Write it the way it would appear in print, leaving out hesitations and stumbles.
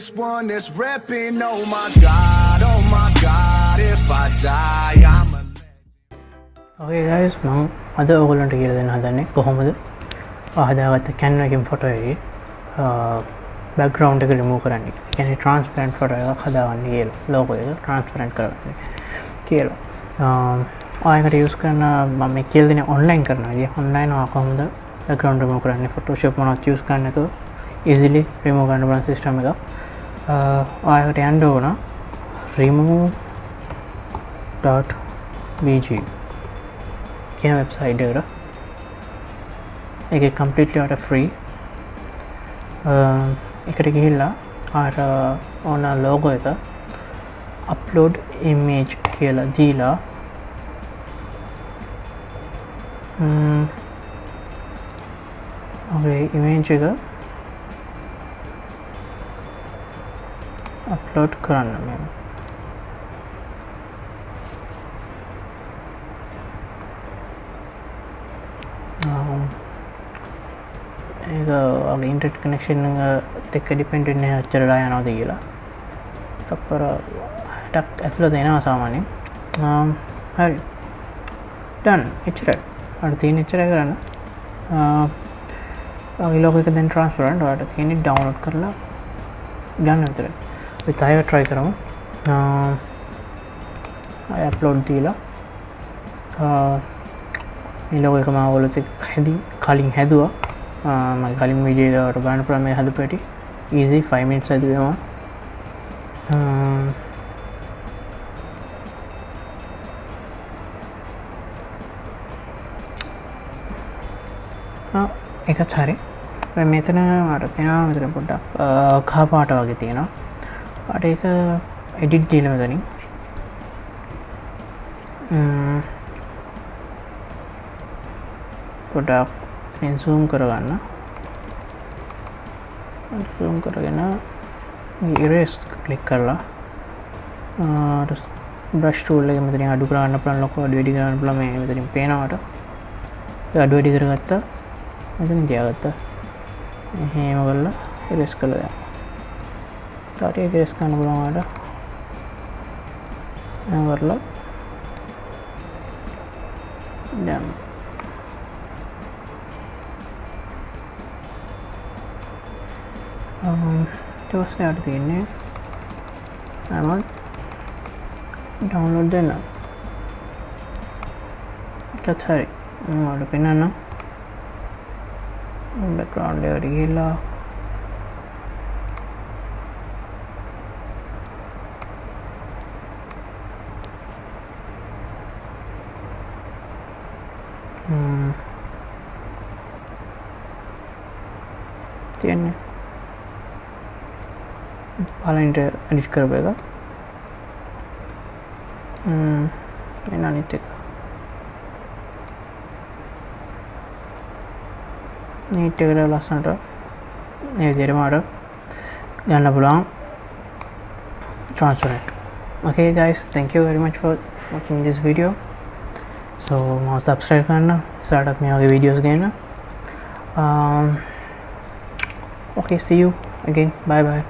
This one is repping, oh my god, if I die, I'm a Okay guys, මම අද ඔයගොල්ලන්ට කියලා දෙන්න හදන්නේ කොහොමද හදාගත්ත canva එකකින් ෆොටෝ එකේ background එක remove කරන්නේ. ඒ කියන්නේ transparent photo එකක් හදාගන්න කියලා. logo එක transparent කරගන්න කියලා. ඔයාලට use කරන මම මේ කියලා දෙන්නේ online කරන විදිය. online කොහොමද background remove කරන්නේ Photoshop මොනවත් use කරන්නේ නැතුව easily remove කරන්න පුළුවන් system එකක්. ඔයාලට යන්න ඕන remove.bg කියන වෙබ්සයිට් එකට. ඒක completely out free. එකට ගිහිල්ලා අර ඕන logo එක upload image කියලා දීලා okay image එක upload කරන්න මම ඒක ඉන්ටර්නෙට් කනෙක්ෂන් එක ඩිපෙන්ඩ් වෙන්නේ අච්චරලා යනවාද කියලා. තප්පර ටක් ඇතුළත එනවා සාමාන්‍යයෙන්. හරි. done. එච්චරයි. අර තියෙන එච්චරයි කරන්න. logo එක දැන් transparent ඔයාලට තියෙන්නේ download කරලා ගන්න විතරයි. අපි තව try කරමු. upload දීලා මේ logo එක මම ඔයාලට කලින් හැදුවා. මම කලින් වීඩියෝ එකට ගන්න පුළුවන් මේ හදපු හැටි easy 5 minutes හැදුවා. එකත් හරි. මෙතන අර පේනවා මෙතන පොඩ්ඩක් කහ පාට වගේ තියෙනවා. අර ඒක edit දීලා මෙතනින් පොඩ්ඩක් zoom කරගන්න. zoom කරගෙන erase click කරලා brush tool එක මෙතනින් අඩු කරන්න පුළුවන්, ලොකු අඩු වැඩි කරන්න පුළුවන්. මේ මෙතනින් පේනවට අඩු වැඩි කරගත්තා. මෙතනින් තියාගත්තා. එහෙම කරලා erase කළා. ඊට erase කරන්න පුළුවන් වලට එහෙම කරලා දැන් ඊට තියෙන්නේ අරන් download දෙන්න. ඒකත් හරි. මම පෙන්නන්න background එකට ගිහිල්ලා තියන්නේ පලයින්ට එඩිට් කරපු එක එන්න අනිත් එක නීට් එකට ලස්සනට මේ විදිහට මට ගන්න පුළුවන් transparent. Okay guys, thank you very much for watching this video. So මම subscribe කරන්න ඉස්සරහට මේ වගේ videos ගන්න. Okay, see you again. Bye bye.